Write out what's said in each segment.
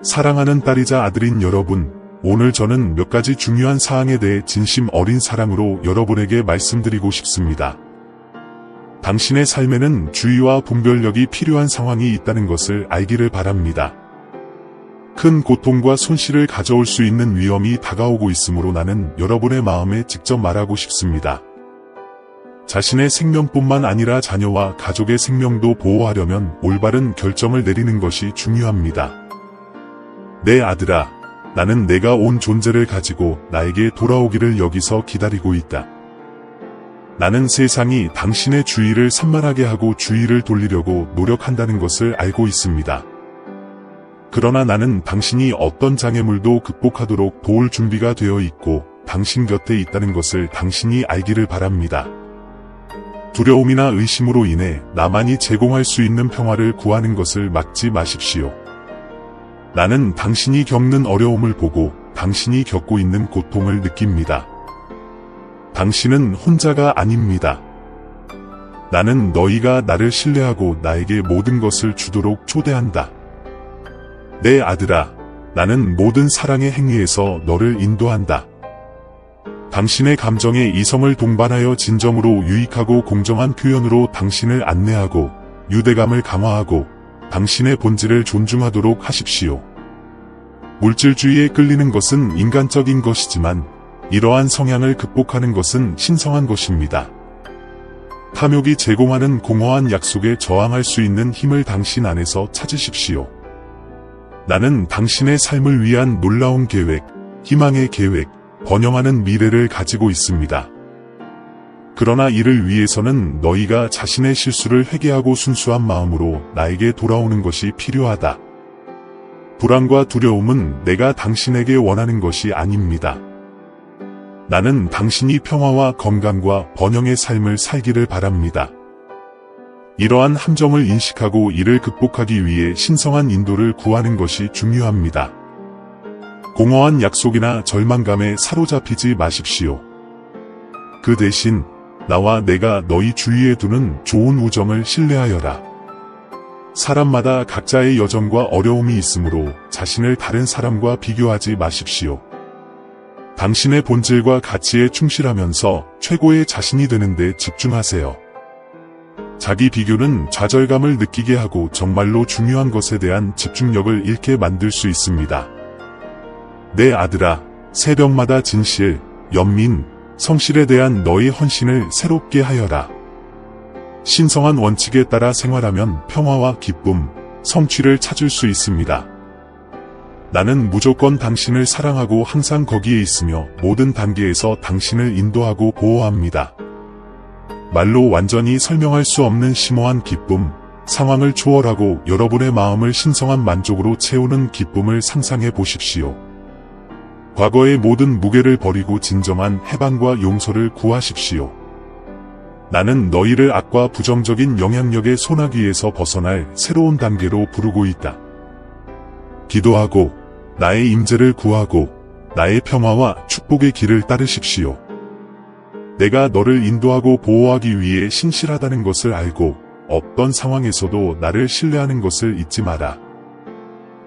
사랑하는 딸이자 아들인 여러분, 오늘 저는 몇 가지 중요한 사항에 대해 진심 어린 사랑으로 여러분에게 말씀드리고 싶습니다. 당신의 삶에는 주의와 분별력이 필요한 상황이 있다는 것을 알기를 바랍니다. 큰 고통과 손실을 가져올 수 있는 위험이 다가오고 있으므로 나는 여러분의 마음에 직접 말하고 싶습니다. 자신의 생명뿐만 아니라 자녀와 가족의 생명도 보호하려면 올바른 결정을 내리는 것이 중요합니다. 내 아들아, 나는 내가 온 존재를 가지고 나에게 돌아오기를 여기서 기다리고 있다. 나는 세상이 당신의 주의를 산만하게 하고 주의를 돌리려고 노력한다는 것을 알고 있습니다. 그러나 나는 당신이 어떤 장애물도 극복하도록 도울 준비가 되어 있고 당신 곁에 있다는 것을 당신이 알기를 바랍니다. 두려움이나 의심으로 인해 나만이 제공할 수 있는 평화를 구하는 것을 막지 마십시오. 나는 당신이 겪는 어려움을 보고 당신이 겪고 있는 고통을 느낍니다. 당신은 혼자가 아닙니다. 나는 너희가 나를 신뢰하고 나에게 모든 것을 주도록 초대한다. 내 아들아, 나는 모든 사랑의 행위에서 너를 인도한다. 당신의 감정에 이성을 동반하여 진정으로 유익하고 공정한 표현으로 당신을 안내하고 유대감을 강화하고 당신의 본질을 존중하도록 하십시오. 물질주의에 끌리는 것은 인간적인 것이지만 이러한 성향을 극복하는 것은 신성한 것입니다. 탐욕이 제공하는 공허한 약속에 저항할 수 있는 힘을 당신 안에서 찾으십시오. 나는 당신의 삶을 위한 놀라운 계획, 희망의 계획, 번영하는 미래를 가지고 있습니다. 그러나 이를 위해서는 너희가 자신의 실수를 회개하고 순수한 마음으로 나에게 돌아오는 것이 필요하다. 불안과 두려움은 내가 당신에게 원하는 것이 아닙니다. 나는 당신이 평화와 건강과 번영의 삶을 살기를 바랍니다. 이러한 함정을 인식하고 이를 극복하기 위해 신성한 인도를 구하는 것이 중요합니다. 공허한 약속이나 절망감에 사로잡히지 마십시오. 그 대신 나와 내가 너희 주위에 두는 좋은 우정을 신뢰하여라. 사람마다 각자의 여정과 어려움이 있으므로 자신을 다른 사람과 비교하지 마십시오. 당신의 본질과 가치에 충실하면서 최고의 자신이 되는 데 집중하세요. 자기 비교는 좌절감을 느끼게 하고 정말로 중요한 것에 대한 집중력을 잃게 만들 수 있습니다. 내 아들아, 새벽마다 진실, 연민, 성실에 대한 너의 헌신을 새롭게 하여라. 신성한 원칙에 따라 생활하면 평화와 기쁨, 성취를 찾을 수 있습니다. 나는 무조건 당신을 사랑하고 항상 거기에 있으며 모든 단계에서 당신을 인도하고 보호합니다. 말로 완전히 설명할 수 없는 심오한 기쁨, 상황을 초월하고 여러분의 마음을 신성한 만족으로 채우는 기쁨을 상상해 보십시오. 과거의 모든 무게를 버리고 진정한 해방과 용서를 구하십시오. 나는 너희를 악과 부정적인 영향력의 소나기에서 벗어날 새로운 단계로 부르고 있다. 기도하고 나의 임재를 구하고 나의 평화와 축복의 길을 따르십시오. 내가 너를 인도하고 보호하기 위해 신실하다는 것을 알고 어떤 상황에서도 나를 신뢰하는 것을 잊지 마라.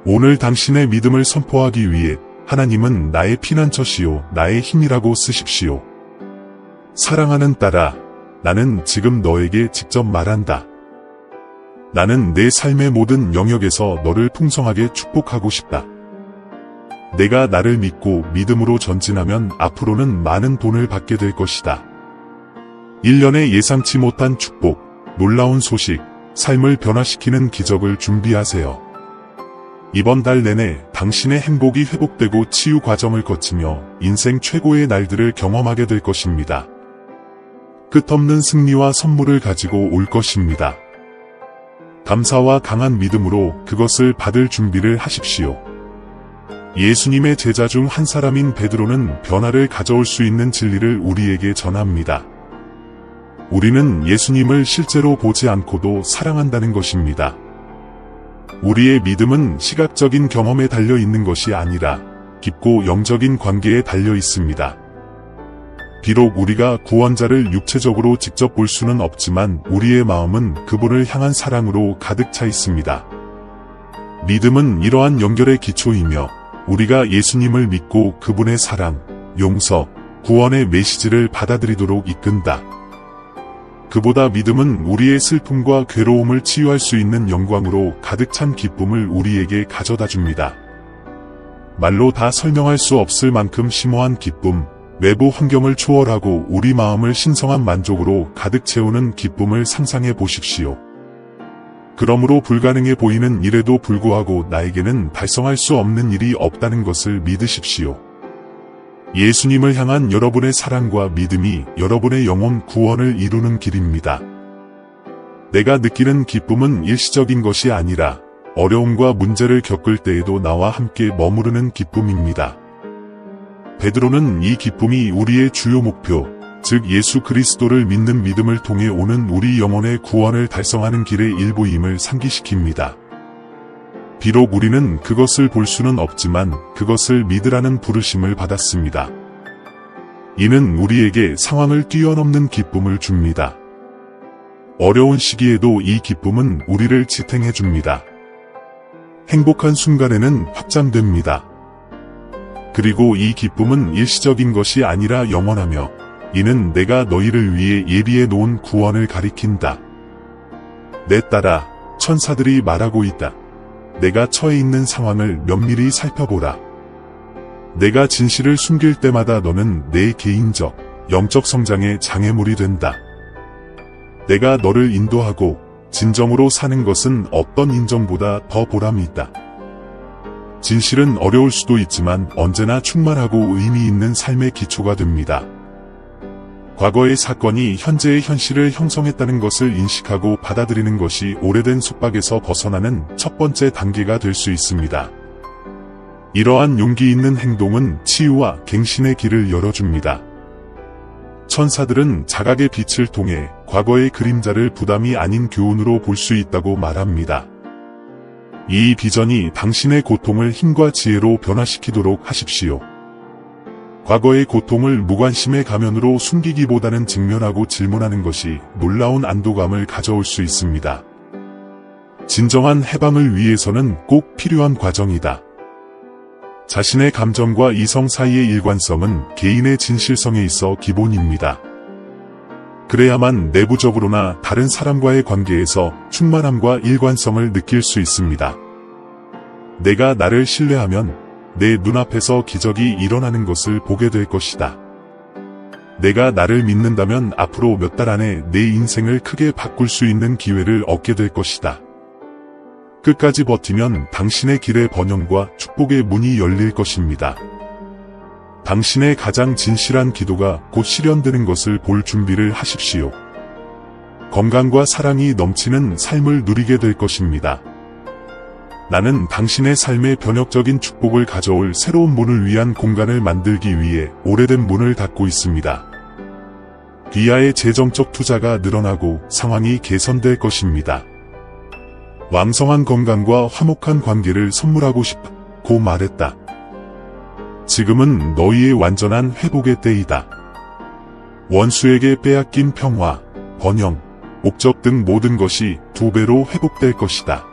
오늘 당신의 믿음을 선포하기 위해 하나님은 나의 피난처시요 나의 힘이라고 쓰십시오. 사랑하는 딸아, 나는 지금 너에게 직접 말한다. 나는 내 삶의 모든 영역에서 너를 풍성하게 축복하고 싶다. 내가 나를 믿고 믿음으로 전진하면 앞으로는 많은 돈을 받게 될 것이다. 1년에 예상치 못한 축복, 놀라운 소식, 삶을 변화시키는 기적을 준비하세요. 이번 달 내내 당신의 행복이 회복되고 치유 과정을 거치며 인생 최고의 날들을 경험하게 될 것입니다. 끝없는 승리와 선물을 가지고 올 것입니다. 감사와 강한 믿음으로 그것을 받을 준비를 하십시오. 예수님의 제자 중 한 사람인 베드로는 변화를 가져올 수 있는 진리를 우리에게 전합니다. 우리는 예수님을 실제로 보지 않고도 사랑한다는 것입니다. 우리의 믿음은 시각적인 경험에 달려 있는 것이 아니라 깊고 영적인 관계에 달려 있습니다. 비록 우리가 구원자를 육체적으로 직접 볼 수는 없지만 우리의 마음은 그분을 향한 사랑으로 가득 차 있습니다. 믿음은 이러한 연결의 기초이며 우리가 예수님을 믿고 그분의 사랑, 용서, 구원의 메시지를 받아들이도록 이끈다. 그보다 믿음은 우리의 슬픔과 괴로움을 치유할 수 있는 영광으로 가득 찬 기쁨을 우리에게 가져다 줍니다. 말로 다 설명할 수 없을 만큼 심오한 기쁨, 외부 환경을 초월하고 우리 마음을 신성한 만족으로 가득 채우는 기쁨을 상상해 보십시오. 그러므로 불가능해 보이는 일에도 불구하고 나에게는 달성할 수 없는 일이 없다는 것을 믿으십시오. 예수님을 향한 여러분의 사랑과 믿음이 여러분의 영혼 구원을 이루는 길입니다. 내가 느끼는 기쁨은 일시적인 것이 아니라 어려움과 문제를 겪을 때에도 나와 함께 머무르는 기쁨입니다. 베드로는 이 기쁨이 우리의 주요 목표, 즉 예수 그리스도를 믿는 믿음을 통해 오는 우리 영혼의 구원을 달성하는 길의 일부임을 상기시킵니다. 비록 우리는 그것을 볼 수는 없지만 그것을 믿으라는 부르심을 받았습니다. 이는 우리에게 상황을 뛰어넘는 기쁨을 줍니다. 어려운 시기에도 이 기쁨은 우리를 지탱해 줍니다. 행복한 순간에는 확장됩니다. 그리고 이 기쁨은 일시적인 것이 아니라 영원하며 이는 내가 너희를 위해 예비해 놓은 구원을 가리킨다. 내 딸아, 천사들이 말하고 있다. 내가 처해 있는 상황을 면밀히 살펴보라. 내가 진실을 숨길 때마다 너는 내 개인적, 영적 성장의 장애물이 된다. 내가 너를 인도하고 진정으로 사는 것은 어떤 인정보다 더 보람이 있다. 진실은 어려울 수도 있지만 언제나 충만하고 의미 있는 삶의 기초가 됩니다. 과거의 사건이 현재의 현실을 형성했다는 것을 인식하고 받아들이는 것이 오래된 속박에서 벗어나는 첫 번째 단계가 될 수 있습니다. 이러한 용기 있는 행동은 치유와 갱신의 길을 열어줍니다. 천사들은 자각의 빛을 통해 과거의 그림자를 부담이 아닌 교훈으로 볼 수 있다고 말합니다. 이 비전이 당신의 고통을 힘과 지혜로 변화시키도록 하십시오. 과거의 고통을 무관심의 가면으로 숨기기보다는 직면하고 질문하는 것이 놀라운 안도감을 가져올 수 있습니다. 진정한 해방을 위해서는 꼭 필요한 과정이다. 자신의 감정과 이성 사이의 일관성은 개인의 진실성에 있어 기본입니다. 그래야만 내부적으로나 다른 사람과의 관계에서 충만함과 일관성을 느낄 수 있습니다. 내가 나를 신뢰하면 내 눈앞에서 기적이 일어나는 것을 보게 될 것이다. 내가 나를 믿는다면 앞으로 몇 달 안에 내 인생을 크게 바꿀 수 있는 기회를 얻게 될 것이다. 끝까지 버티면 당신의 길에 번영과 축복의 문이 열릴 것입니다. 당신의 가장 진실한 기도가 곧 실현되는 것을 볼 준비를 하십시오. 건강과 사랑이 넘치는 삶을 누리게 될 것입니다. 나는 당신의 삶에 변혁적인 축복을 가져올 새로운 문을 위한 공간을 만들기 위해 오래된 문을 닫고 있습니다. 귀하의 재정적 투자가 늘어나고 상황이 개선될 것입니다. 왕성한 건강과 화목한 관계를 선물하고 싶고 말했다. 지금은 너희의 완전한 회복의 때이다. 원수에게 빼앗긴 평화, 번영, 옥적 등 모든 것이 2배로 회복될 것이다.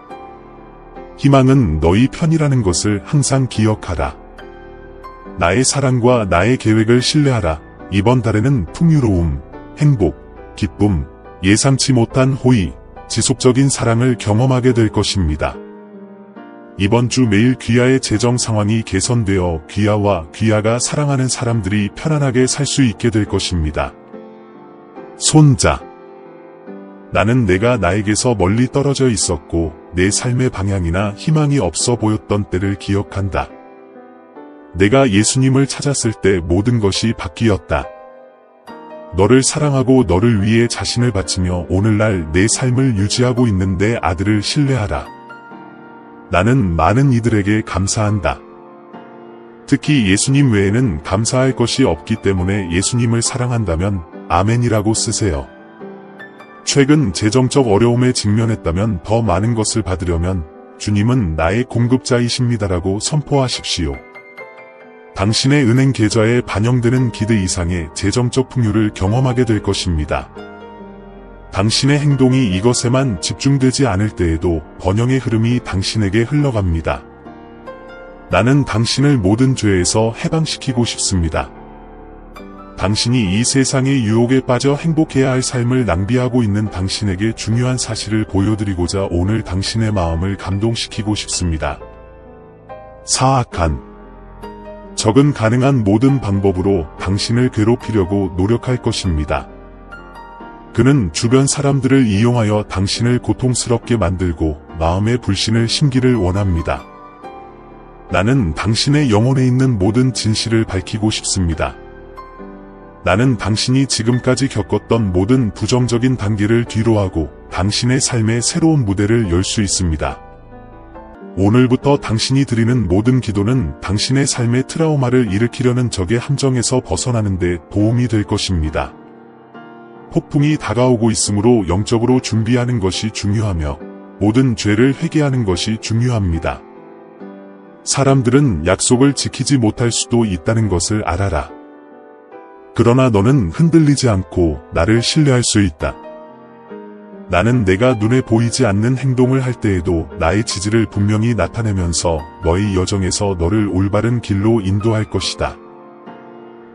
희망은 너희 편이라는 것을 항상 기억하라. 나의 사랑과 나의 계획을 신뢰하라. 이번 달에는 풍요로움, 행복, 기쁨, 예상치 못한 호의, 지속적인 사랑을 경험하게 될 것입니다. 이번 주 매일 귀하의 재정 상황이 개선되어 귀하와 귀하가 사랑하는 사람들이 편안하게 살 수 있게 될 것입니다. 손자. 나는 내가 나에게서 멀리 떨어져 있었고 내 삶의 방향이나 희망이 없어 보였던 때를 기억한다. 내가 예수님을 찾았을 때 모든 것이 바뀌었다. 너를 사랑하고 너를 위해 자신을 바치며 오늘날 내 삶을 유지하고 있는 내 아들을 신뢰하라. 나는 많은 이들에게 감사한다. 특히 예수님 외에는 감사할 것이 없기 때문에 예수님을 사랑한다면 아멘이라고 쓰세요. 최근 재정적 어려움에 직면했다면 더 많은 것을 받으려면 주님은 나의 공급자이십니다라고 선포하십시오. 당신의 은행 계좌에 반영되는 기대 이상의 재정적 풍요를 경험하게 될 것입니다. 당신의 행동이 이것에만 집중되지 않을 때에도 번영의 흐름이 당신에게 흘러갑니다. 나는 당신을 모든 죄에서 해방시키고 싶습니다. 당신이 이 세상의 유혹에 빠져 행복해야 할 삶을 낭비하고 있는 당신에게 중요한 사실을 보여드리고자 오늘 당신의 마음을 감동시키고 싶습니다. 사악한 적은 가능한 모든 방법으로 당신을 괴롭히려고 노력할 것입니다. 그는 주변 사람들을 이용하여 당신을 고통스럽게 만들고 마음의 불신을 심기를 원합니다. 나는 당신의 영혼에 있는 모든 진실을 밝히고 싶습니다. 나는 당신이 지금까지 겪었던 모든 부정적인 단계를 뒤로하고 당신의 삶의 새로운 무대를 열 수 있습니다. 오늘부터 당신이 드리는 모든 기도는 당신의 삶의 트라우마를 일으키려는 적의 함정에서 벗어나는 데 도움이 될 것입니다. 폭풍이 다가오고 있으므로 영적으로 준비하는 것이 중요하며 모든 죄를 회개하는 것이 중요합니다. 사람들은 약속을 지키지 못할 수도 있다는 것을 알아라. 그러나 너는 흔들리지 않고 나를 신뢰할 수 있다. 나는 내가 눈에 보이지 않는 행동을 할 때에도 나의 지지를 분명히 나타내면서 너의 여정에서 너를 올바른 길로 인도할 것이다.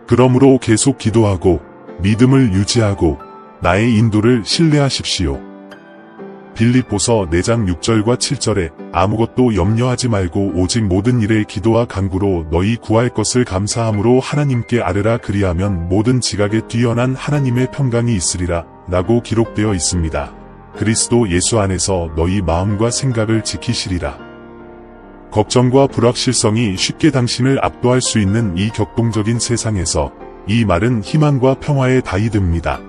그러므로 계속 기도하고 믿음을 유지하고 나의 인도를 신뢰하십시오. 빌립보서 4장 6절과 7절에 아무것도 염려하지 말고 오직 모든 일에 기도와 간구로 너희 구할 것을 감사함으로 하나님께 아뢰라 그리하면 모든 지각에 뛰어난 하나님의 평강이 있으리라 라고 기록되어 있습니다. 그리스도 예수 안에서 너희 마음과 생각을 지키시리라. 걱정과 불확실성이 쉽게 당신을 압도할 수 있는 이 격동적인 세상에서 이 말은 희망과 평화의 다이듭니다.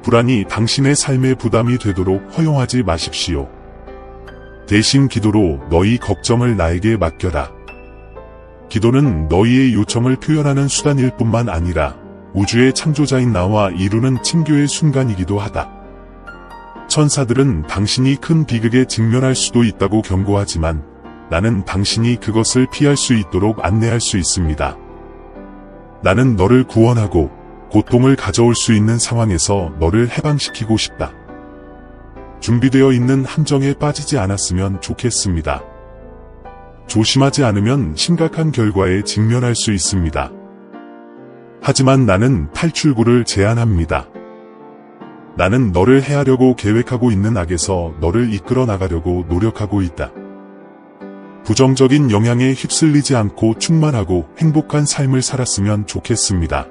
불안이 당신의 삶의 부담이 되도록 허용하지 마십시오. 대신 기도로 너희 걱정을 나에게 맡겨라. 기도는 너희의 요청을 표현하는 수단일 뿐만 아니라 우주의 창조자인 나와 이루는 친교의 순간이기도 하다. 천사들은 당신이 큰 비극에 직면할 수도 있다고 경고하지만 나는 당신이 그것을 피할 수 있도록 안내할 수 있습니다. 나는 너를 구원하고 고통을 가져올 수 있는 상황에서 너를 해방시키고 싶다. 준비되어 있는 함정에 빠지지 않았으면 좋겠습니다. 조심하지 않으면 심각한 결과에 직면할 수 있습니다. 하지만 나는 탈출구를 제안합니다. 나는 너를 해하려고 계획하고 있는 악에서 너를 이끌어 나가려고 노력하고 있다. 부정적인 영향에 휩쓸리지 않고 충만하고 행복한 삶을 살았으면 좋겠습니다.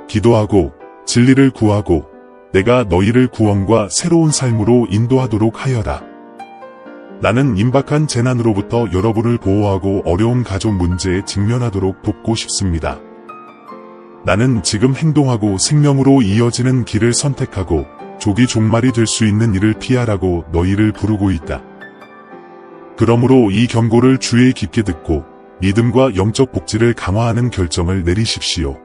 기도하고 진리를 구하고 내가 너희를 구원과 새로운 삶으로 인도하도록 하여라. 나는 임박한 재난으로부터 여러분을 보호하고 어려운 가족 문제에 직면하도록 돕고 싶습니다. 나는 지금 행동하고 생명으로 이어지는 길을 선택하고 조기 종말이 될 수 있는 일을 피하라고 너희를 부르고 있다. 그러므로 이 경고를 주의 깊게 듣고 믿음과 영적 복지를 강화하는 결정을 내리십시오.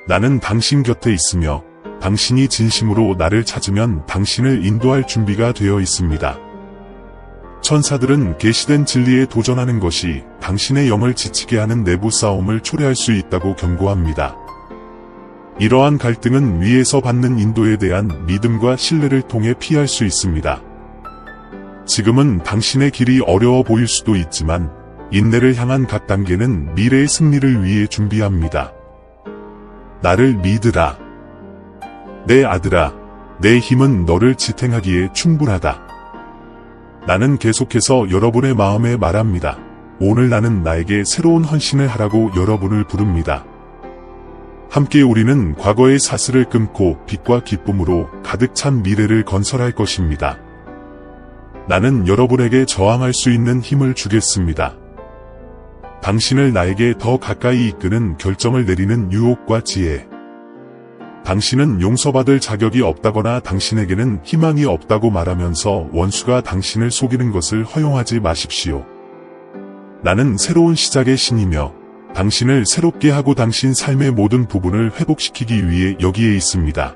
나는 당신 곁에 있으며 당신이 진심으로 나를 찾으면 당신을 인도할 준비가 되어 있습니다. 천사들은 계시된 진리에 도전하는 것이 당신의 영을 지치게 하는 내부 싸움을 초래할 수 있다고 경고합니다. 이러한 갈등은 위에서 받는 인도에 대한 믿음과 신뢰를 통해 피할 수 있습니다. 지금은 당신의 길이 어려워 보일 수도 있지만 인내를 향한 각 단계는 미래의 승리를 위해 준비합니다. 나를 믿으라. 내 아들아, 내 힘은 너를 지탱하기에 충분하다. 나는 계속해서 여러분의 마음에 말합니다. 오늘 나는 나에게 새로운 헌신을 하라고 여러분을 부릅니다. 함께 우리는 과거의 사슬을 끊고 빛과 기쁨으로 가득 찬 미래를 건설할 것입니다. 나는 여러분에게 저항할 수 있는 힘을 주겠습니다. 당신을 나에게 더 가까이 이끄는 결정을 내리는 유혹과 지혜. 당신은 용서받을 자격이 없다거나 당신에게는 희망이 없다고 말하면서 원수가 당신을 속이는 것을 허용하지 마십시오. 나는 새로운 시작의 신이며 당신을 새롭게 하고 당신 삶의 모든 부분을 회복시키기 위해 여기에 있습니다.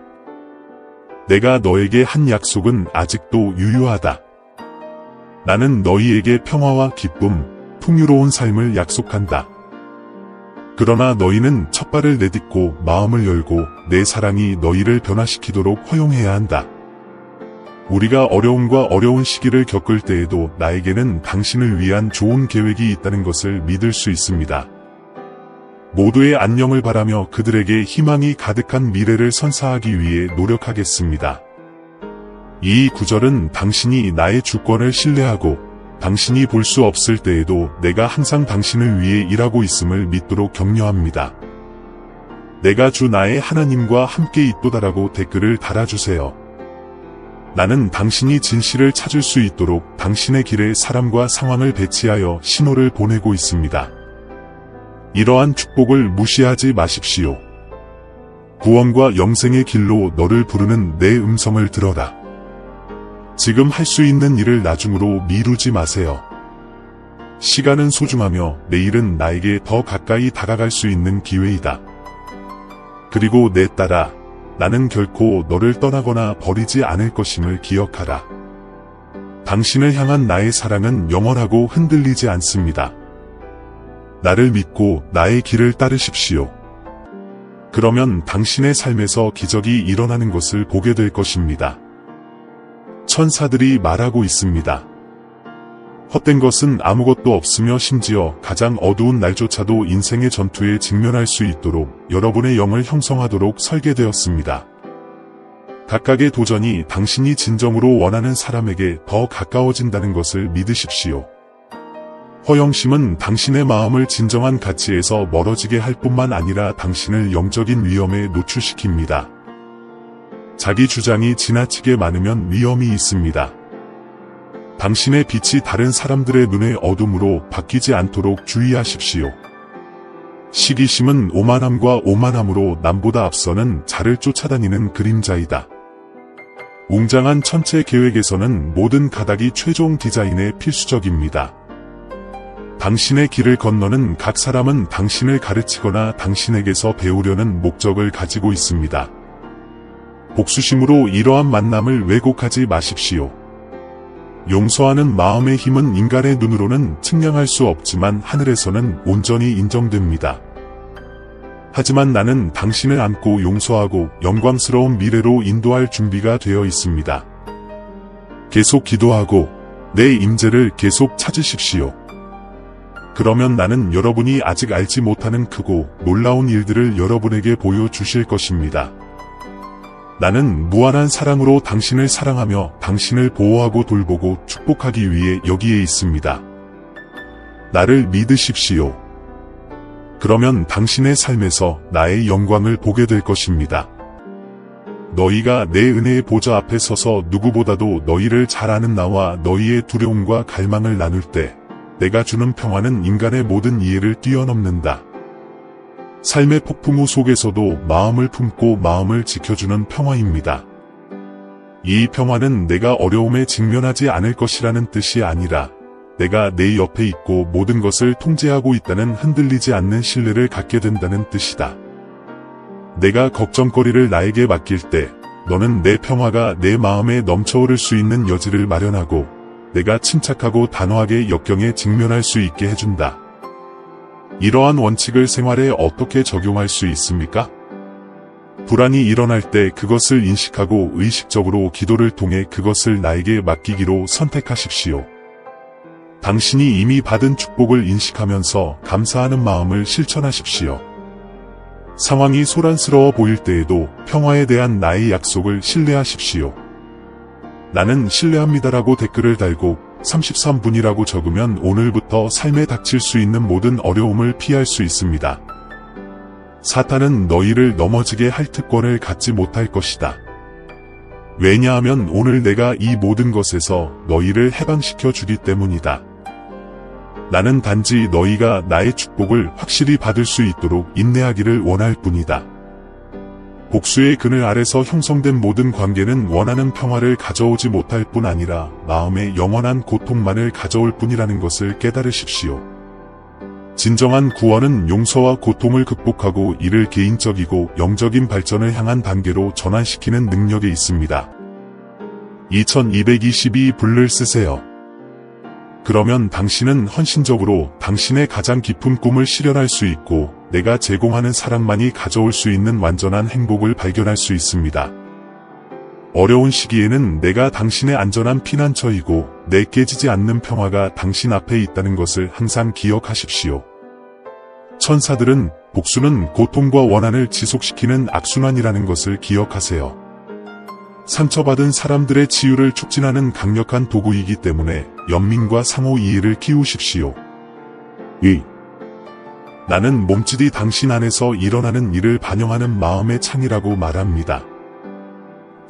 내가 너에게 한 약속은 아직도 유효하다. 나는 너희에게 평화와 기쁨, 풍요로운 삶을 약속한다. 그러나 너희는 첫발을 내딛고 마음을 열고 내 사랑이 너희를 변화시키도록 허용해야 한다. 우리가 어려움과 어려운 시기를 겪을 때에도 나에게는 당신을 위한 좋은 계획이 있다는 것을 믿을 수 있습니다. 모두의 안녕을 바라며 그들에게 희망이 가득한 미래를 선사하기 위해 노력하겠습니다. 이 구절은 당신이 나의 주권을 신뢰하고 당신이 볼 수 없을 때에도 내가 항상 당신을 위해 일하고 있음을 믿도록 격려합니다. 내가 주 나의 하나님과 함께 있도다라고 댓글을 달아주세요. 나는 당신이 진실을 찾을 수 있도록 당신의 길에 사람과 상황을 배치하여 신호를 보내고 있습니다. 이러한 축복을 무시하지 마십시오. 구원과 영생의 길로 너를 부르는 내 음성을 들어라. 지금 할 수 있는 일을 나중으로 미루지 마세요. 시간은 소중하며 내일은 나에게 더 가까이 다가갈 수 있는 기회이다. 그리고 내 딸아, 나는 결코 너를 떠나거나 버리지 않을 것임을 기억하라. 당신을 향한 나의 사랑은 영원하고 흔들리지 않습니다. 나를 믿고 나의 길을 따르십시오. 그러면 당신의 삶에서 기적이 일어나는 것을 보게 될 것입니다. 천사들이 말하고 있습니다. 헛된 것은 아무것도 없으며 심지어 가장 어두운 날조차도 인생의 전투에 직면할 수 있도록 여러분의 영을 형성하도록 설계되었습니다. 각각의 도전이 당신이 진정으로 원하는 사람에게 더 가까워진다는 것을 믿으십시오. 허영심은 당신의 마음을 진정한 가치에서 멀어지게 할 뿐만 아니라 당신을 영적인 위험에 노출시킵니다. 자기 주장이 지나치게 많으면 위험이 있습니다. 당신의 빛이 다른 사람들의 눈의 어둠으로 바뀌지 않도록 주의하십시오. 시기심은 오만함과 오만함으로 남보다 앞서는 자를 쫓아다니는 그림자이다. 웅장한 천체 계획에서는 모든 가닥이 최종 디자인에 필수적입니다. 당신의 길을 건너는 각 사람은 당신을 가르치거나 당신에게서 배우려는 목적을 가지고 있습니다. 복수심으로 이러한 만남을 왜곡하지 마십시오. 용서하는 마음의 힘은 인간의 눈으로는 측량할 수 없지만 하늘에서는 온전히 인정됩니다. 하지만 나는 당신을 안고 용서하고 영광스러운 미래로 인도할 준비가 되어 있습니다. 계속 기도하고 내 임재를 계속 찾으십시오. 그러면 나는 여러분이 아직 알지 못하는 크고 놀라운 일들을 여러분에게 보여주실 것입니다. 나는 무한한 사랑으로 당신을 사랑하며 당신을 보호하고 돌보고 축복하기 위해 여기에 있습니다. 나를 믿으십시오. 그러면 당신의 삶에서 나의 영광을 보게 될 것입니다. 너희가 내 은혜의 보좌 앞에 서서 누구보다도 너희를 잘 아는 나와 너희의 두려움과 갈망을 나눌 때 내가 주는 평화는 인간의 모든 이해를 뛰어넘는다. 삶의 폭풍우 속에서도 마음을 품고 마음을 지켜주는 평화입니다. 이 평화는 내가 어려움에 직면하지 않을 것이라는 뜻이 아니라 내가 내 옆에 있고 모든 것을 통제하고 있다는 흔들리지 않는 신뢰를 갖게 된다는 뜻이다. 내가 걱정거리를 나에게 맡길 때 너는 내 평화가 내 마음에 넘쳐오를 수 있는 여지를 마련하고 내가 침착하고 단호하게 역경에 직면할 수 있게 해준다. 이러한 원칙을 생활에 어떻게 적용할 수 있습니까? 불안이 일어날 때 그것을 인식하고 의식적으로 기도를 통해 그것을 나에게 맡기기로 선택하십시오. 당신이 이미 받은 축복을 인식하면서 감사하는 마음을 실천하십시오. 상황이 소란스러워 보일 때에도 평화에 대한 나의 약속을 신뢰하십시오. 나는 신뢰합니다라고 댓글을 달고 33분이라고 적으면 오늘부터 삶에 닥칠 수 있는 모든 어려움을 피할 수 있습니다. 사탄은 너희를 넘어지게 할 특권을 갖지 못할 것이다. 왜냐하면 오늘 내가 이 모든 것에서 너희를 해방시켜 주기 때문이다. 나는 단지 너희가 나의 축복을 확실히 받을 수 있도록 인내하기를 원할 뿐이다. 복수의 그늘 아래서 형성된 모든 관계는 원하는 평화를 가져오지 못할 뿐 아니라 마음의 영원한 고통만을 가져올 뿐이라는 것을 깨달으십시오. 진정한 구원은 용서와 고통을 극복하고 이를 개인적이고 영적인 발전을 향한 단계로 전환시키는 능력에 있습니다. 2222불을 쓰세요. 그러면 당신은 헌신적으로 당신의 가장 깊은 꿈을 실현할 수 있고 내가 제공하는 사랑만이 가져올 수 있는 완전한 행복을 발견할 수 있습니다. 어려운 시기에는 내가 당신의 안전한 피난처이고 내 깨지지 않는 평화가 당신 앞에 있다는 것을 항상 기억하십시오. 천사들은 복수는 고통과 원한을 지속시키는 악순환이라는 것을 기억하세요. 상처받은 사람들의 치유를 촉진하는 강력한 도구이기 때문에 연민과 상호 이해를 키우십시오. 나는 몸짓이 당신 안에서 일어나는 일을 반영하는 마음의 창이라고 말합니다.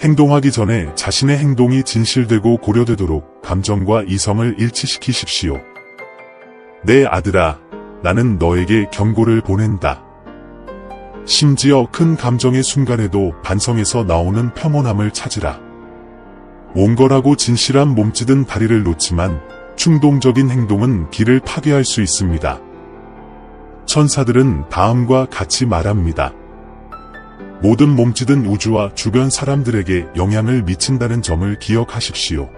행동하기 전에 자신의 행동이 진실되고 고려되도록 감정과 이성을 일치시키십시오. 내 아들아, 나는 너에게 경고를 보낸다. 심지어 큰 감정의 순간에도 반성에서 나오는 평온함을 찾으라. 온건하고 진실한 몸짓은 다리를 놓지만 충동적인 행동은 길을 파괴할 수 있습니다. 천사들은 다음과 같이 말합니다. 모든 몸짓은 우주와 주변 사람들에게 영향을 미친다는 점을 기억하십시오.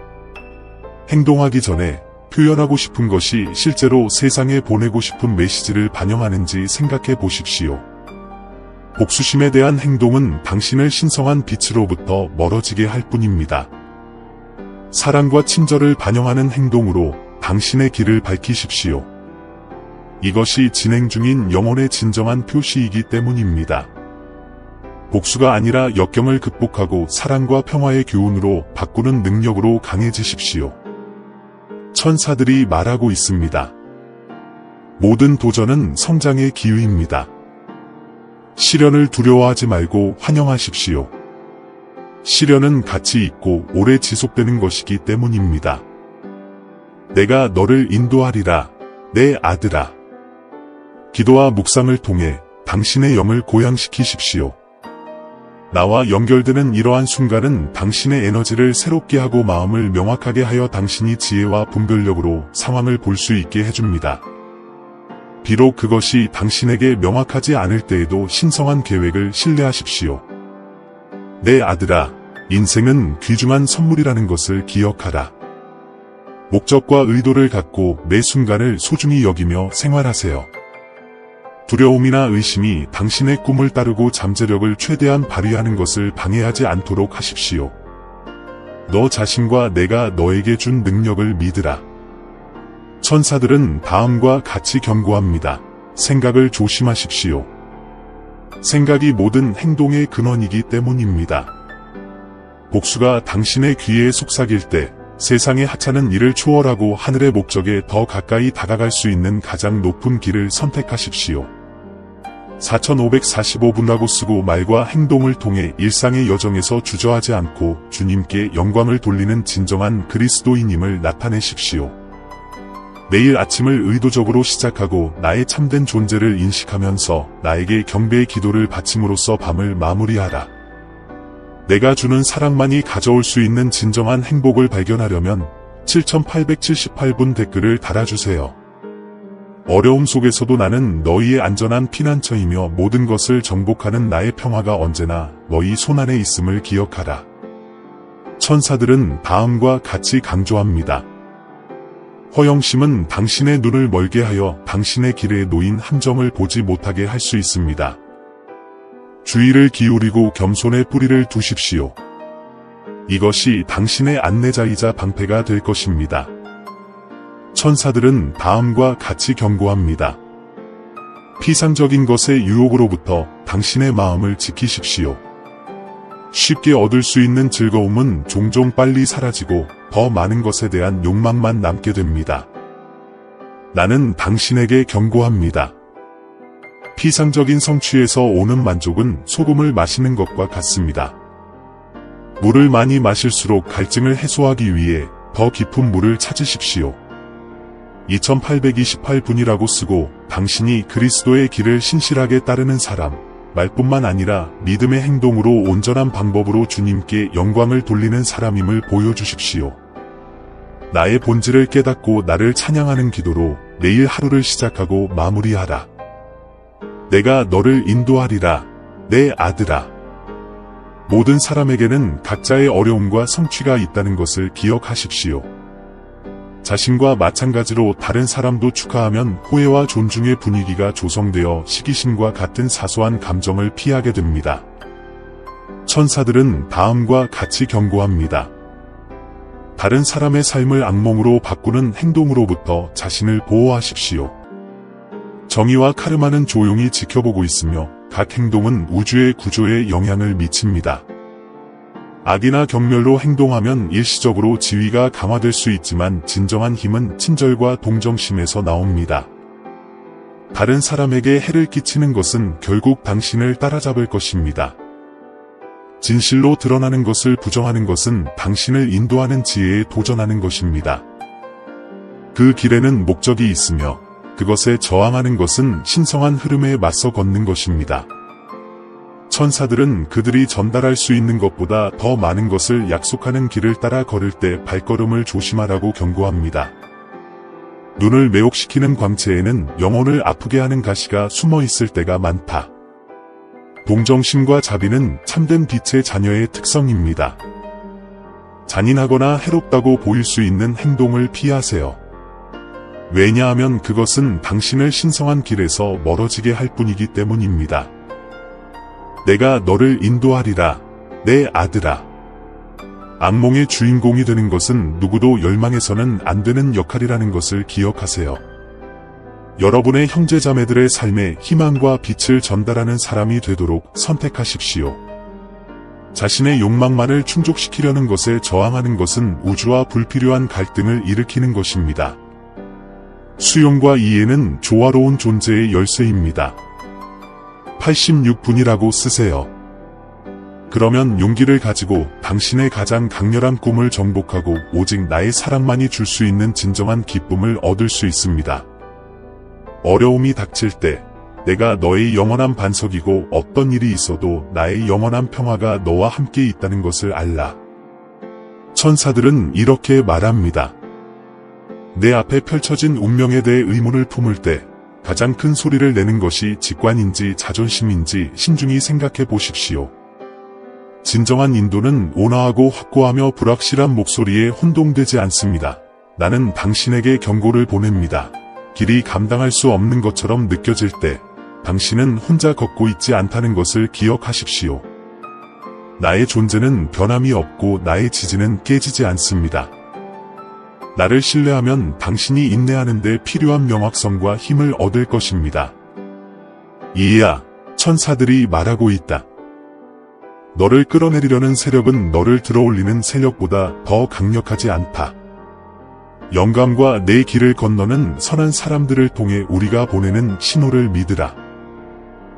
행동하기 전에 표현하고 싶은 것이 실제로 세상에 보내고 싶은 메시지를 반영하는지 생각해 보십시오. 복수심에 대한 행동은 당신을 신성한 빛으로부터 멀어지게 할 뿐입니다. 사랑과 친절을 반영하는 행동으로 당신의 길을 밝히십시오. 이것이 진행 중인 영혼의 진정한 표시이기 때문입니다. 복수가 아니라 역경을 극복하고 사랑과 평화의 교훈으로 바꾸는 능력으로 강해지십시오. 천사들이 말하고 있습니다. 모든 도전은 성장의 기회입니다. 시련을 두려워하지 말고 환영하십시오. 시련은 가치 있고 오래 지속되는 것이기 때문입니다. 내가 너를 인도하리라, 내 아들아. 기도와 묵상을 통해 당신의 영을 고양시키십시오. 나와 연결되는 이러한 순간은 당신의 에너지를 새롭게 하고 마음을 명확하게 하여 당신이 지혜와 분별력으로 상황을 볼 수 있게 해줍니다. 비록 그것이 당신에게 명확하지 않을 때에도 신성한 계획을 신뢰하십시오. 내 아들아, 인생은 귀중한 선물이라는 것을 기억하라. 목적과 의도를 갖고 매 순간을 소중히 여기며 생활하세요. 두려움이나 의심이 당신의 꿈을 따르고 잠재력을 최대한 발휘하는 것을 방해하지 않도록 하십시오. 너 자신과 내가 너에게 준 능력을 믿으라. 천사들은 다음과 같이 경고합니다. 생각을 조심하십시오. 생각이 모든 행동의 근원이기 때문입니다. 복수가 당신의 귀에 속삭일 때 세상의 하찮은 일을 초월하고 하늘의 목적에 더 가까이 다가갈 수 있는 가장 높은 길을 선택하십시오. 4545분이라고 쓰고 말과 행동을 통해 일상의 여정에서 주저하지 않고 주님께 영광을 돌리는 진정한 그리스도인임을 나타내십시오. 매일 아침을 의도적으로 시작하고 나의 참된 존재를 인식하면서 나에게 경배의 기도를 바침으로써 밤을 마무리하라. 내가 주는 사랑만이 가져올 수 있는 진정한 행복을 발견하려면 7878분 댓글을 달아주세요. 어려움 속에서도 나는 너희의 안전한 피난처이며 모든 것을 정복하는 나의 평화가 언제나 너희 손안에 있음을 기억하라. 천사들은 다음과 같이 강조합니다. 허영심은 당신의 눈을 멀게 하여 당신의 길에 놓인 함정을 보지 못하게 할 수 있습니다. 주의를 기울이고 겸손의 뿌리를 두십시오. 이것이 당신의 안내자이자 방패가 될 것입니다. 천사들은 다음과 같이 경고합니다. 피상적인 것의 유혹으로부터 당신의 마음을 지키십시오. 쉽게 얻을 수 있는 즐거움은 종종 빨리 사라지고 더 많은 것에 대한 욕망만 남게 됩니다. 나는 당신에게 경고합니다. 피상적인 성취에서 오는 만족은 소금을 마시는 것과 같습니다. 물을 많이 마실수록 갈증을 해소하기 위해 더 깊은 물을 찾으십시오. 2828분이라고 쓰고 당신이 그리스도의 길을 신실하게 따르는 사람, 말뿐만 아니라 믿음의 행동으로 온전한 방법으로 주님께 영광을 돌리는 사람임을 보여주십시오. 나의 본질을 깨닫고 나를 찬양하는 기도로 내일 하루를 시작하고 마무리하라. 내가 너를 인도하리라, 내 아들아. 모든 사람에게는 각자의 어려움과 성취가 있다는 것을 기억하십시오. 자신과 마찬가지로 다른 사람도 축하하면 호혜와 존중의 분위기가 조성되어 시기심과 같은 사소한 감정을 피하게 됩니다. 천사들은 다음과 같이 경고합니다. 다른 사람의 삶을 악몽으로 바꾸는 행동으로부터 자신을 보호하십시오. 정의와 카르마는 조용히 지켜보고 있으며 각 행동은 우주의 구조에 영향을 미칩니다. 악이나 경멸로 행동하면 일시적으로 지위가 강화될 수 있지만 진정한 힘은 친절과 동정심에서 나옵니다. 다른 사람에게 해를 끼치는 것은 결국 당신을 따라잡을 것입니다. 진실로 드러나는 것을 부정하는 것은 당신을 인도하는 지혜에 도전하는 것입니다. 그 길에는 목적이 있으며 그것에 저항하는 것은 신성한 흐름에 맞서 걷는 것입니다. 천사들은 그들이 전달할 수 있는 것보다 더 많은 것을 약속하는 길을 따라 걸을 때 발걸음을 조심하라고 경고합니다. 눈을 매혹시키는 광채에는 영혼을 아프게 하는 가시가 숨어 있을 때가 많다. 동정심과 자비는 참된 빛의 자녀의 특성입니다. 잔인하거나 해롭다고 보일 수 있는 행동을 피하세요. 왜냐하면 그것은 당신을 신성한 길에서 멀어지게 할 뿐이기 때문입니다. 내가 너를 인도하리라, 내 아들아. 악몽의 주인공이 되는 것은 누구도 열망해서는 안 되는 역할이라는 것을 기억하세요. 여러분의 형제자매들의 삶에 희망과 빛을 전달하는 사람이 되도록 선택하십시오. 자신의 욕망만을 충족시키려는 것에 저항하는 것은 우주와 불필요한 갈등을 일으키는 것입니다. 수용과 이해는 조화로운 존재의 열쇠입니다. 86분이라고 쓰세요. 그러면 용기를 가지고 당신의 가장 강렬한 꿈을 정복하고 오직 나의 사랑만이 줄 수 있는 진정한 기쁨을 얻을 수 있습니다. 어려움이 닥칠 때 내가 너의 영원한 반석이고 어떤 일이 있어도 나의 영원한 평화가 너와 함께 있다는 것을 알라. 천사들은 이렇게 말합니다. 내 앞에 펼쳐진 운명에 대해 의문을 품을 때 가장 큰 소리를 내는 것이 직관인지 자존심인지 신중히 생각해 보십시오. 진정한 인도는 온화하고 확고하며 불확실한 목소리에 혼동되지 않습니다. 나는 당신에게 경고를 보냅니다. 길이 감당할 수 없는 것처럼 느껴질 때 당신은 혼자 걷고 있지 않다는 것을 기억하십시오. 나의 존재는 변함이 없고 나의 지지는 깨지지 않습니다. 나를 신뢰하면 당신이 인내하는 데 필요한 명확성과 힘을 얻을 것입니다. 이해야, 천사들이 말하고 있다. 너를 끌어내리려는 세력은 너를 들어올리는 세력보다 더 강력하지 않다. 영감과 내 길을 건너는 선한 사람들을 통해 우리가 보내는 신호를 믿으라.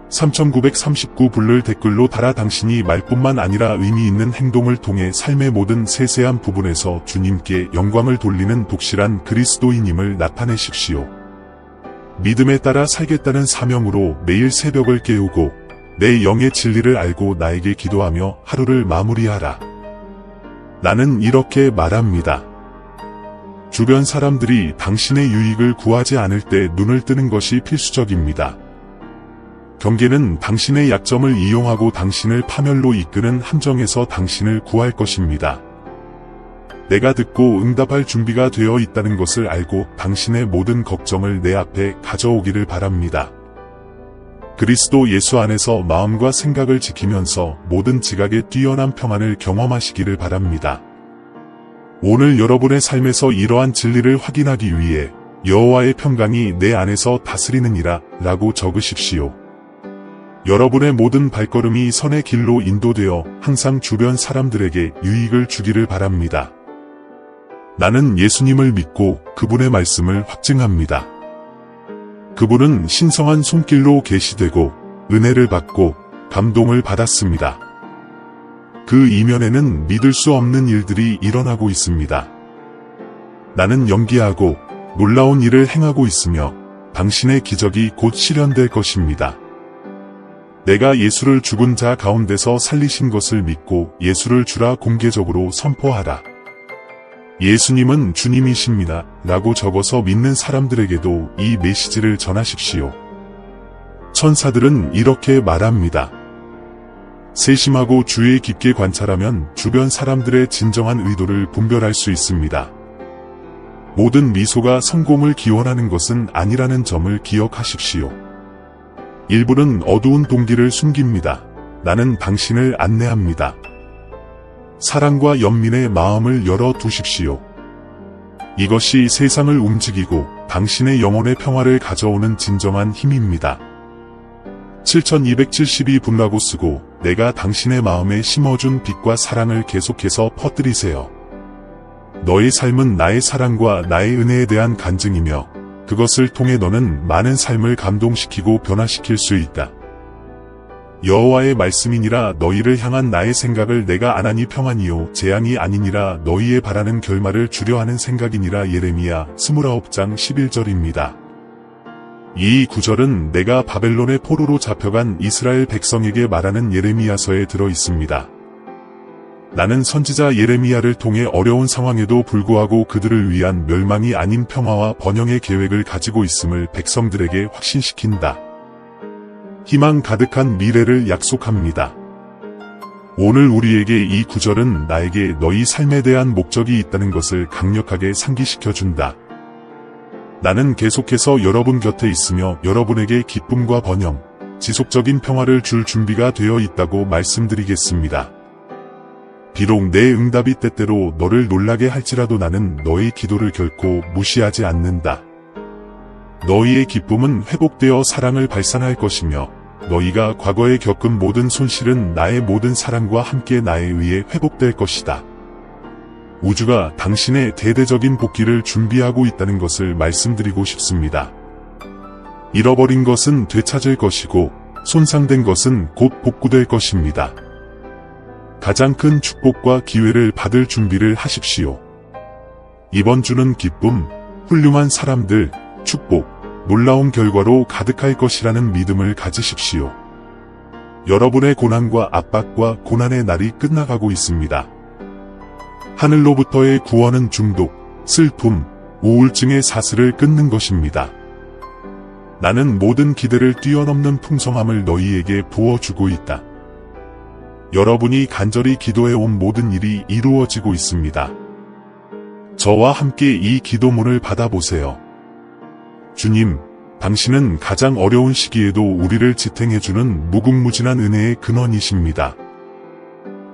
3939불을 댓글로 달아 당신이 말뿐만 아니라 의미 있는 행동을 통해 삶의 모든 세세한 부분에서 주님께 영광을 돌리는 독실한 그리스도인임을 나타내십시오. 믿음에 따라 살겠다는 사명으로 매일 새벽을 깨우고 내 영의 진리를 알고 나에게 기도하며 하루를 마무리하라. 나는 이렇게 말합니다. 주변 사람들이 당신의 유익을 구하지 않을 때 눈을 뜨는 것이 필수적입니다. 경계는 당신의 약점을 이용하고 당신을 파멸로 이끄는 함정에서 당신을 구할 것입니다. 내가 듣고 응답할 준비가 되어 있다는 것을 알고 당신의 모든 걱정을 내 앞에 가져오기를 바랍니다. 그리스도 예수 안에서 마음과 생각을 지키면서 모든 지각에 뛰어난 평안을 경험하시기를 바랍니다. 오늘 여러분의 삶에서 이러한 진리를 확인하기 위해 여호와의 평강이 내 안에서 다스리느니라 라고 적으십시오. 여러분의 모든 발걸음이 선의 길로 인도되어 항상 주변 사람들에게 유익을 주기를 바랍니다. 나는 예수님을 믿고 그분의 말씀을 확증합니다. 그분은 신성한 손길로 계시되고 은혜를 받고 감동을 받았습니다. 그 이면에는 믿을 수 없는 일들이 일어나고 있습니다. 나는 연기하고 놀라운 일을 행하고 있으며 당신의 기적이 곧 실현될 것입니다. 내가 예수를 죽은 자 가운데서 살리신 것을 믿고 예수를 주라 공개적으로 선포하라. 예수님은 주님이십니다. 라고 적어서 믿는 사람들에게도 이 메시지를 전하십시오. 천사들은 이렇게 말합니다. 세심하고 주의 깊게 관찰하면 주변 사람들의 진정한 의도를 분별할 수 있습니다. 모든 미소가 성공을 기원하는 것은 아니라는 점을 기억하십시오. 일부는 어두운 동기를 숨깁니다. 나는 당신을 안내합니다. 사랑과 연민의 마음을 열어두십시오. 이것이 세상을 움직이고 당신의 영혼의 평화를 가져오는 진정한 힘입니다. 7272분라고 쓰고 내가 당신의 마음에 심어준 빛과 사랑을 계속해서 퍼뜨리세요. 너의 삶은 나의 사랑과 나의 은혜에 대한 간증이며 그것을 통해 너는 많은 삶을 감동시키고 변화시킬 수 있다. 여호와의 말씀이니라 너희를 향한 나의 생각을 내가 안하니 평안이요 재앙이 아니니라 너희의 바라는 결말을 주려 하는 생각이니라. 예레미야 29장 11절입니다. 이 구절은 내가 바벨론의 포로로 잡혀간 이스라엘 백성에게 말하는 예레미야서에 들어 있습니다. 나는 선지자 예레미야를 통해 어려운 상황에도 불구하고 그들을 위한 멸망이 아닌 평화와 번영의 계획을 가지고 있음을 백성들에게 확신시킨다. 희망 가득한 미래를 약속합니다. 오늘 우리에게 이 구절은 나에게 너희 삶에 대한 목적이 있다는 것을 강력하게 상기시켜준다. 나는 계속해서 여러분 곁에 있으며 여러분에게 기쁨과 번영, 지속적인 평화를 줄 준비가 되어 있다고 말씀드리겠습니다. 비록 내 응답이 때때로 너를 놀라게 할지라도 나는 너의 기도를 결코 무시하지 않는다. 너희의 기쁨은 회복되어 사랑을 발산할 것이며 너희가 과거에 겪은 모든 손실은 나의 모든 사랑과 함께 나에 의해 회복될 것이다. 우주가 당신의 대대적인 복귀를 준비하고 있다는 것을 말씀드리고 싶습니다. 잃어버린 것은 되찾을 것이고 손상된 것은 곧 복구될 것입니다. 가장 큰 축복과 기회를 받을 준비를 하십시오. 이번 주는 기쁨, 훌륭한 사람들, 축복, 놀라운 결과로 가득할 것이라는 믿음을 가지십시오. 여러분의 고난과 압박과 고난의 날이 끝나가고 있습니다. 하늘로부터의 구원은 중독, 슬픔, 우울증의 사슬을 끊는 것입니다. 나는 모든 기대를 뛰어넘는 풍성함을 너희에게 부어주고 있다. 여러분이 간절히 기도해온 모든 일이 이루어지고 있습니다. 저와 함께 이 기도문을 받아보세요. 주님, 당신은 가장 어려운 시기에도 우리를 지탱해주는 무궁무진한 은혜의 근원이십니다.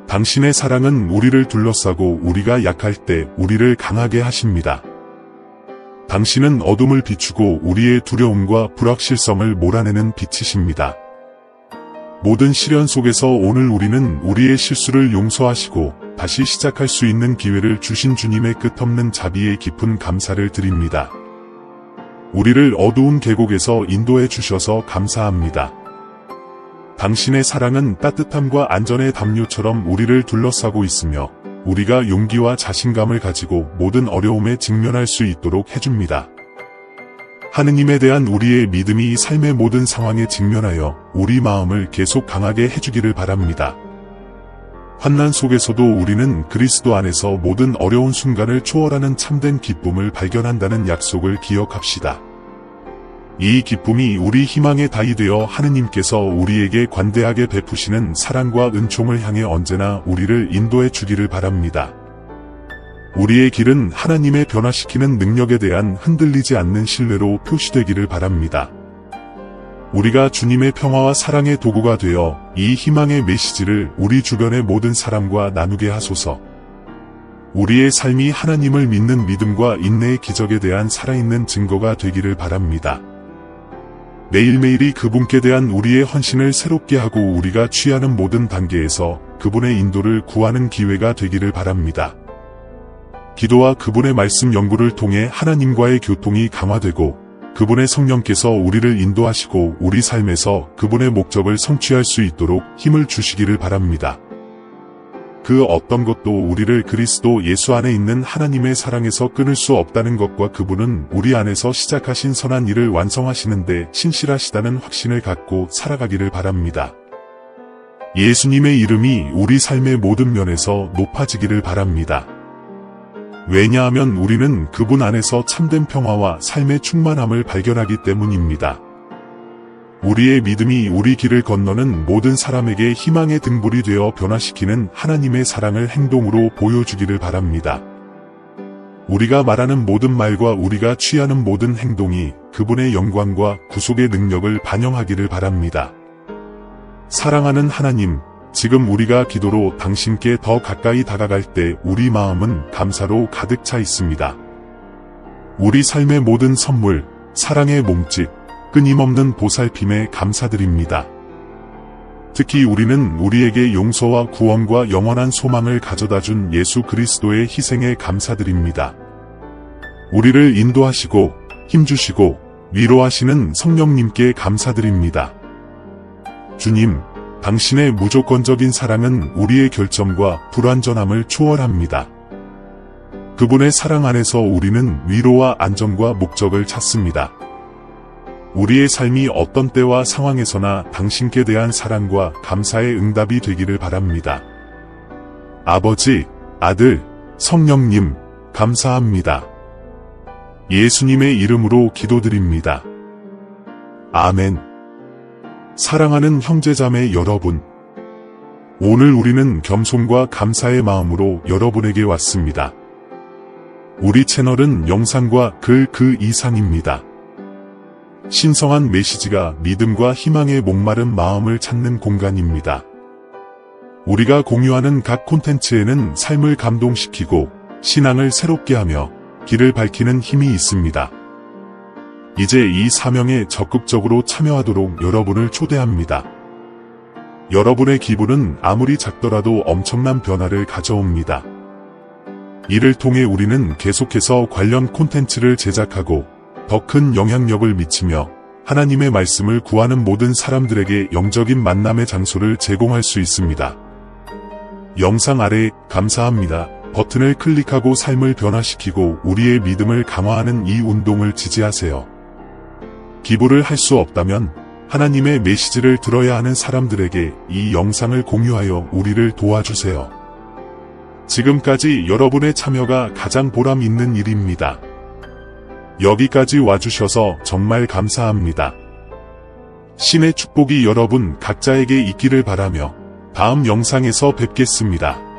당신의 사랑은 우리를 둘러싸고 우리가 약할 때 우리를 강하게 하십니다. 당신은 어둠을 비추고 우리의 두려움과 불확실성을 몰아내는 빛이십니다. 모든 시련 속에서 오늘 우리는 우리의 실수를 용서하시고 다시 시작할 수 있는 기회를 주신 주님의 끝없는 자비에 깊은 감사를 드립니다. 우리를 어두운 계곡에서 인도해 주셔서 감사합니다. 당신의 사랑은 따뜻함과 안전의 담요처럼 우리를 둘러싸고 있으며 우리가 용기와 자신감을 가지고 모든 어려움에 직면할 수 있도록 해줍니다. 하느님에 대한 우리의 믿음이 삶의 모든 상황에 직면하여 우리 마음을 계속 강하게 해주기를 바랍니다. 환난 속에서도 우리는 그리스도 안에서 모든 어려운 순간을 초월하는 참된 기쁨을 발견한다는 약속을 기억합시다. 이 기쁨이 우리 희망의 다이 되어 하느님께서 우리에게 관대하게 베푸시는 사랑과 은총을 향해 언제나 우리를 인도해 주기를 바랍니다. 우리의 길은 하나님의 변화시키는 능력에 대한 흔들리지 않는 신뢰로 표시되기를 바랍니다. 우리가 주님의 평화와 사랑의 도구가 되어 이 희망의 메시지를 우리 주변의 모든 사람과 나누게 하소서. 우리의 삶이 하나님을 믿는 믿음과 인내의 기적에 대한 살아있는 증거가 되기를 바랍니다. 매일매일이 그분께 대한 우리의 헌신을 새롭게 하고 우리가 취하는 모든 단계에서 그분의 인도를 구하는 기회가 되기를 바랍니다. 기도와 그분의 말씀 연구를 통해 하나님과의 교통이 강화되고 그분의 성령께서 우리를 인도하시고 우리 삶에서 그분의 목적을 성취할 수 있도록 힘을 주시기를 바랍니다. 그 어떤 것도 우리를 그리스도 예수 안에 있는 하나님의 사랑에서 끊을 수 없다는 것과 그분은 우리 안에서 시작하신 선한 일을 완성하시는데 신실하시다는 확신을 갖고 살아가기를 바랍니다. 예수님의 이름이 우리 삶의 모든 면에서 높아지기를 바랍니다. 왜냐하면 우리는 그분 안에서 참된 평화와 삶의 충만함을 발견하기 때문입니다. 우리의 믿음이 우리 길을 건너는 모든 사람에게 희망의 등불이 되어 변화시키는 하나님의 사랑을 행동으로 보여주기를 바랍니다. 우리가 말하는 모든 말과 우리가 취하는 모든 행동이 그분의 영광과 구속의 능력을 반영하기를 바랍니다. 사랑하는 하나님, 지금 우리가 기도로 당신께 더 가까이 다가갈 때 우리 마음은 감사로 가득 차 있습니다. 우리 삶의 모든 선물, 사랑의 몸짓, 끊임없는 보살핌에 감사드립니다. 특히 우리는 우리에게 용서와 구원과 영원한 소망을 가져다준 예수 그리스도의 희생에 감사드립니다. 우리를 인도하시고 힘주시고 위로하시는 성령님께 감사드립니다. 주님, 당신의 무조건적인 사랑은 우리의 결점과 불완전함을 초월합니다. 그분의 사랑 안에서 우리는 위로와 안정과 목적을 찾습니다. 우리의 삶이 어떤 때와 상황에서나 당신께 대한 사랑과 감사의 응답이 되기를 바랍니다. 아버지, 아들, 성령님, 감사합니다. 예수님의 이름으로 기도드립니다. 아멘. 사랑하는 형제자매 여러분, 오늘 우리는 겸손과 감사의 마음으로 여러분에게 왔습니다. 우리 채널은 영상과 글 그 이상입니다. 신성한 메시지가 믿음과 희망의 목마른 마음을 찾는 공간입니다. 우리가 공유하는 각 콘텐츠에는 삶을 감동시키고 신앙을 새롭게 하며 길을 밝히는 힘이 있습니다. 이제 이 사명에 적극적으로 참여하도록 여러분을 초대합니다. 여러분의 기부는 아무리 작더라도 엄청난 변화를 가져옵니다. 이를 통해 우리는 계속해서 관련 콘텐츠를 제작하고 더 큰 영향력을 미치며 하나님의 말씀을 구하는 모든 사람들에게 영적인 만남의 장소를 제공할 수 있습니다. 영상 아래 감사합니다 버튼을 클릭하고 삶을 변화시키고 우리의 믿음을 강화하는 이 운동을 지지하세요. 기부를 할 수 없다면 하나님의 메시지를 들어야 하는 사람들에게 이 영상을 공유하여 우리를 도와주세요. 지금까지 여러분의 참여가 가장 보람 있는 일입니다. 여기까지 와주셔서 정말 감사합니다. 신의 축복이 여러분 각자에게 있기를 바라며 다음 영상에서 뵙겠습니다.